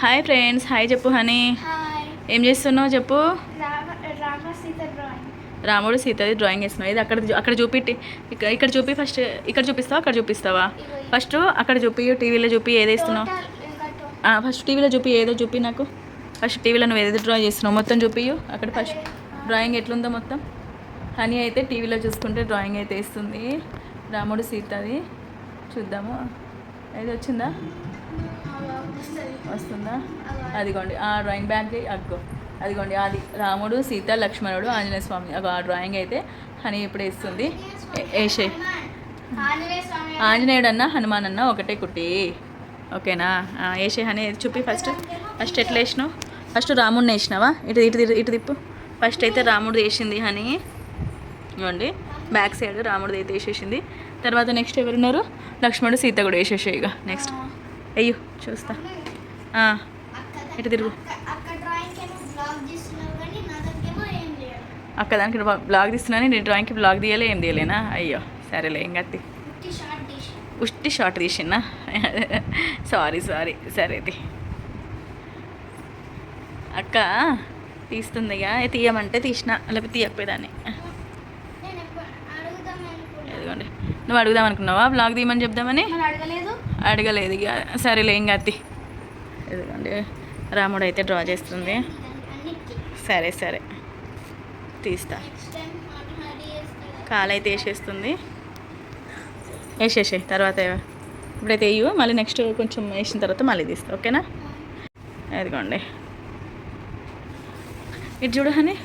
Hi friends, hi చెప్పు honey. ఏం చేస్తున్నావు చెప్పు. రాముడు సీతది డ్రాయింగ్ వేస్తున్నావు. ఇది అక్కడ చూపిట్టి, ఇక్కడ చూపి. ఫస్ట్ ఇక్కడ చూపిస్తావా అక్కడ చూపిస్తావా? ఫస్ట్ అక్కడ చూపి, టీవీలో చూపి ఏది వేస్తున్నావు. ఫస్ట్ టీవీలో చూపి, ఏదో చూపి నాకు. ఫస్ట్ టీవీలో నువ్వు ఏదో డ్రా చేస్తున్నావు మొత్తం చూపి. అక్కడ ఫస్ట్ డ్రాయింగ్ ఎట్లుందో మొత్తం. హనీ అయితే టీవీలో చూసుకుంటే డ్రాయింగ్ అయితే వేస్తుంది. రాముడు సీతది చూద్దాము. ఏది వచ్చిందా, వస్తుందా? అదిగోండి ఆ డ్రాయింగ్ బ్యాగ్ అగ్గో, అదిగోండి అది రాముడు సీత లక్ష్మణుడు ఆంజనేయ స్వామి. ఆ డ్రాయింగ్ అయితే హనీ ఇప్పుడు వేస్తుంది. వేసే ఆంజనేయుడు అన్న హనుమాన్ అన్న ఒకటే కుట్టి, ఓకేనా? వేసే హనీ చూపి. ఫస్ట్ ఎట్లా వేసినావు? ఫస్ట్ రాముడిని వేసినావా? ఇటు తిప్పు. ఫస్ట్ అయితే రాముడు వేసింది హనీ, ఇవ్వండి బ్యాక్ సైడ్ రాముడిది అయితే వేసేసింది. తర్వాత నెక్స్ట్ ఎవరున్నారు? లక్ష్మణుడు సీత కూడా వేసేసే. ఇక నెక్స్ట్ అయ్యో చూస్తా. ఇటు తిరుగు. అక్క దానికి బ్లాగ్ తీస్తున్నాను, నేను డ్రాయింగ్కి బ్లాగ్ తీయలే, ఏం తీయలేనా? అయ్యో సరేలే, ఇంకా ఉష్టి షార్ట్ తీసినా. సారీ సరే అక్క తీస్తుంది. ఇక తీయమంటే తీసిన, లేకపోతే తీయకపోయేదాన్ని. అదిగోండి, నువ్వు అడుగుదాం అనుకున్నావా బ్లాగ్ తీయమని చెప్దామని? అడగలేదు. ఇక సరేలే, ఇంకా అత్తి. ఎందుకంటే రాముడు అయితే డ్రా చేస్తుంది. సరే తీస్తా. కాలైతే వేసేస్తుంది. వేసేసే తర్వాత ఇప్పుడైతే వేయు, మళ్ళీ నెక్స్ట్ కొంచెం వేసిన తర్వాత మళ్ళీ తీస్తా, ఓకేనా? అదిగోండి ఇటు చూడు హనీ.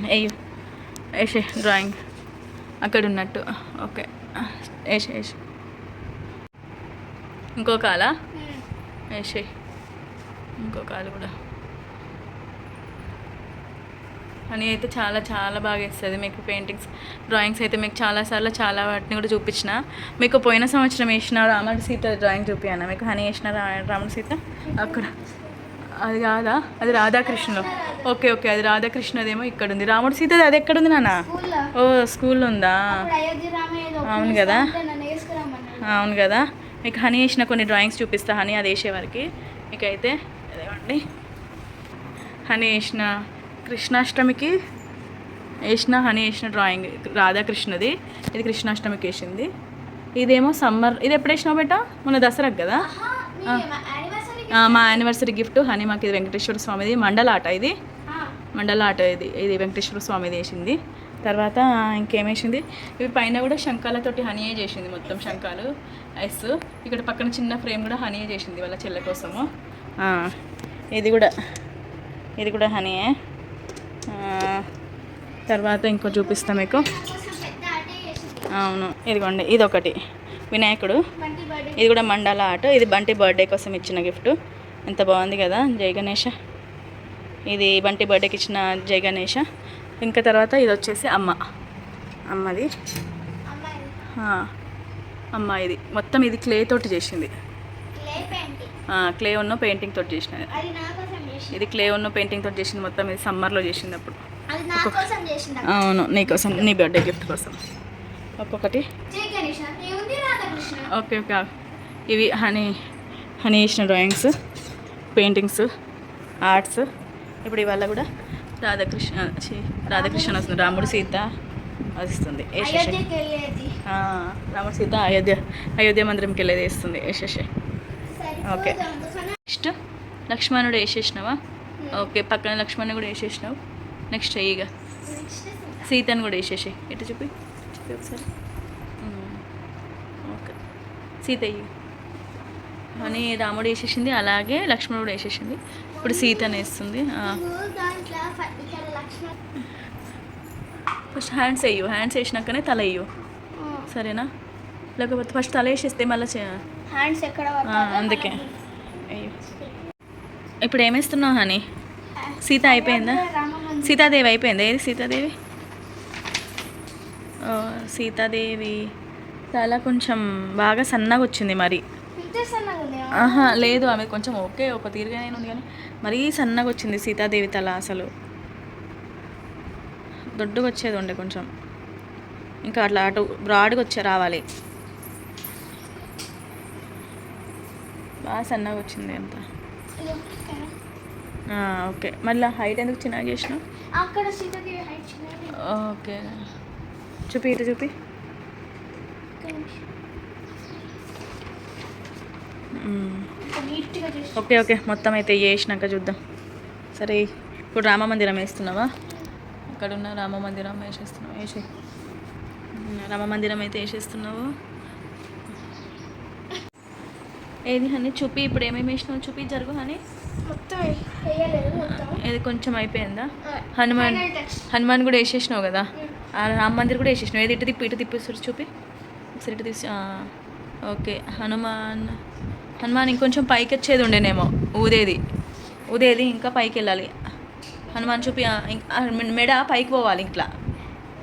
వేయు, వేసే డ్రాయింగ్ అక్కడ ఉన్నట్టు. ఓకే వేసే. ఇంకో కాలా వేసే, ఇంకో కాలు కూడా. అని అయితే చాలా బాగా వేస్తుంది మీకు పెయింటింగ్స్, డ్రాయింగ్స్ అయితే మీకు చాలా వాటిని కూడా చూపించిన. మీకు పోయిన సంవత్సరం వేసిన రాముడు సీత డ్రాయింగ్ చూపించాను మీకు. హనీ వేసిన రాముడు సీత అక్కడ, అది కాదా? అది రాధాకృష్ణలో. ఓకే అది రాధాకృష్ణదేమో ఇక్కడ ఉంది. రాముడు సీతది అది ఎక్కడుంది నాన్న? ఓ స్కూల్లో ఉందా? అవును కదా. మీకు హనీ వేసిన కొన్ని డ్రాయింగ్స్ చూపిస్తా. హనీ అది వేసేవారికి మీకైతే అదేవండి. హనీ వేసిన కృష్ణాష్టమికి హనీ వేసిన డ్రాయింగ్ రాధాకృష్ణది. ఇది కృష్ణాష్టమికి వేసింది. ఇదేమో సమ్మర్. ఇది ఎప్పుడు వేసినావు బేట? మొన్న దసరాకు కదా. మా యానివర్సరీ గిఫ్ట్ హనీ మాకు. ఇది వెంకటేశ్వర స్వామిది మండల ఆట. ఇది వెంకటేశ్వర స్వామిది వేసింది. తర్వాత ఇంకేమేసింది, ఇవి పైన కూడా శంఖాలతోటి హనీయే చేసింది. మొత్తం శంఖాలు ఐస్. ఇక్కడ పక్కన చిన్న ఫ్రేమ్ కూడా హనీయే చేసింది వాళ్ళ చెల్లె కోసము. ఇది కూడా హనీయే. తర్వాత ఇంకో చూపిస్తాం మీకు. అవును ఇదిగోండి, ఇది ఒకటి వినాయకుడు. ఇది కూడా మండల ఆర్ట్. ఇది బంటి బర్త్డే కోసం ఇచ్చిన గిఫ్ట్. ఎంత బాగుంది కదా, జై గణేష. ఇది బంటి బర్త్డేకి ఇచ్చిన జై గణేష. ఇంకా తర్వాత ఇది వచ్చేసి అమ్మది. అమ్మ ఇది మొత్తం ఇది క్లే తోటి చేసింది. క్లే ఉన్న పెయింటింగ్ తోటి చేసినది. ఇది క్లే ఉన్న పెయింటింగ్ తోటి చేసింది మొత్తం. ఇది సమ్మర్లో చేసింది అప్పుడు. అవును, నీకోసం, నీ బర్త్డే గిఫ్ట్ కోసం. ఒక్కొక్కటి. ఓకే ఇవి హనీ వేసిన డ్రాయింగ్స్, పెయింటింగ్స్, ఆర్ట్స్. ఇప్పుడు ఇవాళ కూడా రాధాకృష్ణ వస్తుంది. రాముడు సీత వస్తుంది. రాముడు సీత అయోధ్య మందిరంకి వెళ్ళేది వేస్తుంది. వేసేసే. ఓకే నెక్స్ట్ లక్ష్మణుడు వేసేసినావా? ఓకే పక్కన లక్ష్మణుడు కూడా వేసేసినావు. నెక్స్ట్ అయ్యిగా సీతను కూడా వేసేసి. ఎటు చూపి ఒకసారి. ఓకే సీత అయ్యి అని రాముడు వేసేసింది. అలాగే లక్ష్మణుడు వేసేసింది. ఇప్పుడు సీతను వేస్తుంది. ఫస్ట్ హ్యాండ్స్ వేయు. హ్యాండ్స్ వేసినాకనే తల వేయు, సరేనా? లేకపోతే ఫస్ట్ తల వేసేస్తే మళ్ళీ అందుకే అయ్యో. ఇప్పుడు ఏమేస్తున్నావు హనీ? సీత అయిపోయిందా? సీతాదేవి అయిపోయిందా? ఏది సీతాదేవి? సీతాదేవి తల కొంచెం బాగా సన్నగా వచ్చింది మరి. లేదు, ఆమె కొంచెం ఓకే ఒక తీరుగానే ఉంది, కానీ మరీ సన్నగా వచ్చింది సీతాదేవి తల. అసలు దొడ్డుగా వచ్చేది ఉండే కొంచెం. ఇంకా అట్లా అటు బ్రాడ్గా రావాలి. బాగా సన్నగా వచ్చింది అంత. ఓకే, మళ్ళీ హైట్ ఎందుకు చిన్నగా చేసినావు? ఓకే, చూపి ఇటు చూపి. ఓకే ఓకే, మొత్తం అయితే వేసినాక చూద్దాం. సరే, ఇప్పుడు రామ మందిరం వేస్తున్నావా? అక్కడ ఉన్న రామ మందిరం వేసేస్తున్నావు. రామ మందిరం అయితే వేసేస్తున్నావు. ఏది హనీ చూపి, ఇప్పుడు ఏమేమి వేసినావు చూపి, జరుగు హనీ. ఇది కొంచెం అయిపోయిందా? హనుమాన్ కూడా వేసేసినావు కదా, రామ మందిర్ కూడా వేసేసినావు. ఏది ఇటు తిప్పేస్తారు చూపి ఒకసారి, ఇటు తీసి. ఓకే, హనుమాన్ ఇంకొంచెం పైకి వచ్చేది ఉండేనేమో, ఊదేది ఇంకా పైకి వెళ్ళాలి. హనుమాన్ చూపి, మెడ పైకి పోవాలి, ఇట్లా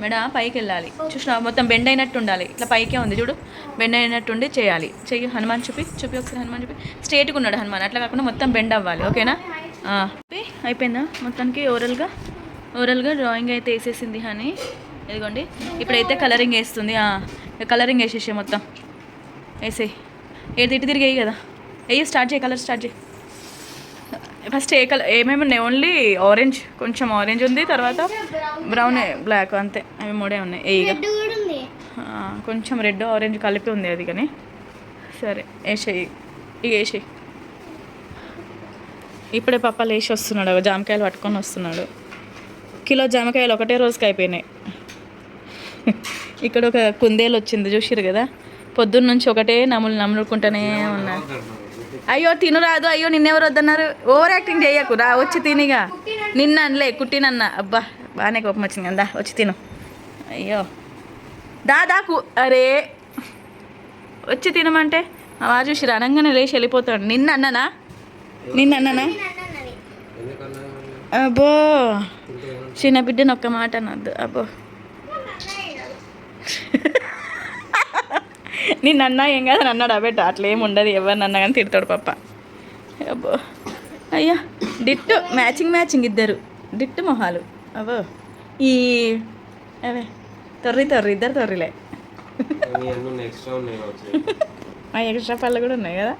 మెడ పైకి వెళ్ళాలి. చూసినా మొత్తం బెండ్ అయినట్టు ఉండాలి, ఇట్లా పైకే ఉంది చూడు, బెండ్ అయినట్టుండి చేయాలి. చెయ్యి హనుమాన్ చూపి ఒకసారి, హనుమాన్ చూపి. స్ట్రేట్గా ఉన్నాడు హనుమాన్, అట్లా కాకుండా మొత్తం బెండ్ అవ్వాలి. ఓకేనా? అయిపోయిందా మొత్తానికి? ఓవరాల్గా డ్రాయింగ్ అయితే వేసేసింది హనీ. ఇదిగోండి, ఇప్పుడైతే కలరింగ్ వేస్తుంది. కలరింగ్ వేసేసే, మొత్తం వేసేయి. ఏది ఇటు తిరిగేయి కదా, స్టార్ట్ చేయి, కలర్ స్టార్ట్ చేయి. ఫస్ట్ ఏ కలర్, ఏమేమి ఉన్నాయి? ఓన్లీ ఆరెంజ్, కొంచెం ఆరెంజ్ ఉంది, తర్వాత బ్రౌన్, బ్లాక్, అంతే. అవి మూడే ఉన్నాయి. కొంచెం రెడ్ ఆరెంజ్ కలిపి ఉంది అది, కానీ సరే వేసేయి. ఇక వేసేయి. ఇప్పుడే పప్ప లేచి వస్తున్నాడు, జామకాయలు పట్టుకొని వస్తున్నాడు. కిలో జామకాయలు ఒకటే రోజుకి అయిపోయినాయి. ఇక్కడ ఒక కుందేలు వచ్చింది, చూసిరు కదా, పొద్దున్న నుంచి ఒకటే నములుకుంటూనే ఉన్నారు. అయ్యో తినురాదు, అయ్యో నిన్నెవరు వద్దన్నారు? ఓవర్ యాక్టింగ్ చేయకు, రా వచ్చి తినిగా. నిన్న అనలే, కుట్టినన్నా. అబ్బా, బాగానే కోపం వచ్చింది కదా, వచ్చి తిను. అయ్యో దాదాకు, అరే వచ్చి తినమంటే ఆ చూసి అనగానే లేచి వెళ్ళిపోతాడు. నిన్న అన్నానా? అబ్బో, చిన్న బిడ్డను ఒక్క మాట అనద్దు. అబ్బో, నిన్న ఏం కాదని అన్నాడు. అబెట్ట అట్లా ఏమి ఉండదు, ఎవరిని అన్నా కానీ తిడతాడు పప్ప. అబ్బో, అయ్యా డిట్టు, మ్యాచింగ్ ఇద్దరు డిట్టు మొహాలు. అబ్బో, ఈ అవే తొర్రి ఇద్దరు తొర్రిలే. ఎక్స్ట్రా పళ్ళు కూడా ఉన్నాయి కదా.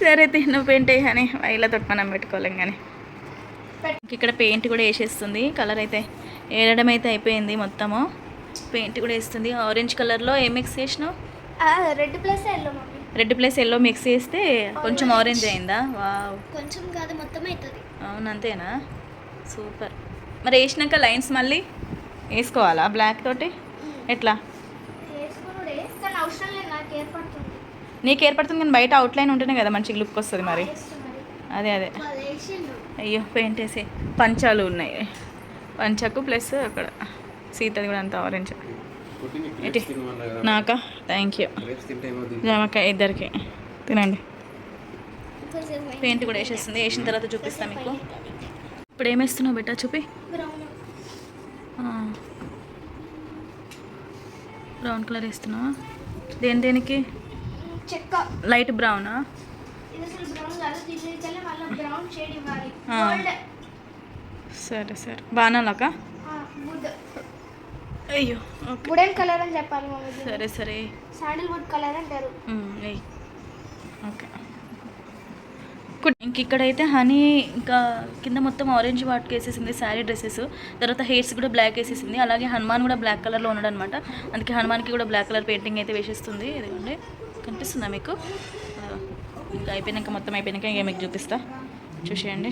సరే నువ్వు పెయింట్ అని వైలతో మనం పెట్టుకోలేం. కానీ ఇక్కడ పెయింట్ కూడా వేసేస్తుంది. కలర్ అయితే వేయడం అయితే అయిపోయింది మొత్తము. పెయింట్ కూడా వేస్తుంది. ఆరెంజ్ కలర్లో ఏం మిక్స్ చేసినావు? రెడ్ ప్లస్ ఎల్లో మిక్స్ చేస్తే కొంచెం ఆరెంజ్ అయిందా? వావ్, కొంచెం కాదు మొత్తం అవుతుంది. అవును, అంతేనా? సూపర్. మరి వేసినాక లైన్స్ మళ్ళీ వేసుకోవాలా బ్లాక్ తోటి? ఎట్లా? నీకు ఏర్పడుతుంది, కానీ బయట అవుట్లైన్ ఉంటేనే కదా మంచిగా లుక్ వస్తుంది. మరి అదే అయ్యో, పెయింట్ వేసి పంచాలు ఉన్నాయి. పంచకు ప్లస్ అక్కడ సీతది కూడా అంత ఆరెంజ్. నాకా? Thank you. జామకాయ ఇద్దరికి తినండి. పెయింట్ కూడా వేసేస్తుంది. వేసిన తర్వాత చూపిస్తాను మీకు. ఇప్పుడు ఏమేస్తున్నావు బెట్టా చూపి. బ్రౌన్ కలర్ వేస్తున్నావా? దేనికి? లైట్ బ్రౌనా? సరే బాణాలకా? అయ్యో, వుడెన్ కలర్ అని చెప్పాలి. సరే శాండిల్వుడ్ కలర్ అంటారు. ఓకే. ఇక్కడైతే హనీ ఇంకా కింద మొత్తం ఆరెంజ్ వాటికి వేసేసింది శారీ డ్రెస్సెస్. తర్వాత హెయిర్స్ కూడా బ్లాక్ వేసేసింది. అలాగే హనుమాన్ కూడా బ్లాక్ కలర్లో ఉన్నాడు అనమాట. అందుకే హనుమాన్కి కూడా బ్లాక్ కలర్ పెయింటింగ్ అయితే వేసేస్తుంది. ఇదిగోండి, కనిపిస్తుందా మీకు? ఇంకా అయిపోయినాక, మొత్తం అయిపోయినాక ఇంకా మీకు చూపిస్తా, చూసేయండి.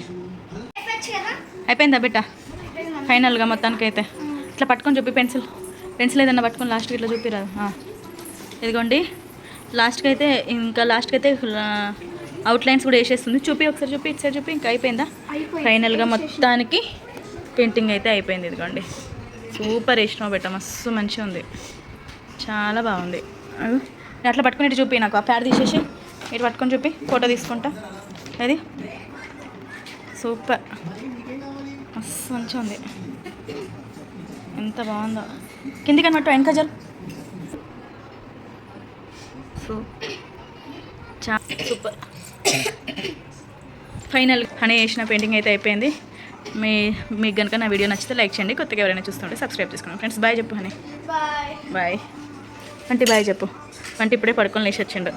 అయిపోయిందా బిడ్డ? ఫైనల్గా మొత్తానికైతే ఇట్లా పట్టుకొని చూపి. పెన్సిల్ ఏదన్నా పట్టుకొని లాస్ట్కి ఇట్లా చూపిరాదు. ఇదిగోండి, లాస్ట్కి అయితే అవుట్లైన్స్ కూడా వేసేస్తుంది. ఒకసారి చూపి, ఇటు సైడ్ చూపి. ఇంకా అయిపోయిందా? ఫైనల్గా మొత్తానికి పెయింటింగ్ అయితే అయిపోయింది. ఇదిగోండి, సూపర్ వేసినావు బెట్ట, మస్తు మంచిగా ఉంది, చాలా బాగుంది. అట్లా పట్టుకుని ఇటు చూపి, నాకు ఆ ప్యాడ్ తీసేసి ఇటు పట్టుకొని చూపి, ఫోటో తీసుకుంటా. అది సూపర్, మస్తు మంచిగా ఉంది. ఎంత బాగుందో. కిందికి అనమాట వెనక జల్. సూపర్. ఫైనల్ హనీ వేసిన పెయింటింగ్ అయితే అయిపోయింది. మీకు కనుక నా వీడియో నచ్చితే లైక్ చేయండి, కొత్తగా ఎవరైనా చూస్తుంటే సబ్స్క్రైబ్ చేసుకోండి. ఫ్రెండ్స్ బాయ్ చెప్పు హనీ. బాయ్. బాయ్ వంటి బాయ్ చెప్పు. వంటి ఇప్పుడే పడుకొని లేచి వచ్చిండు.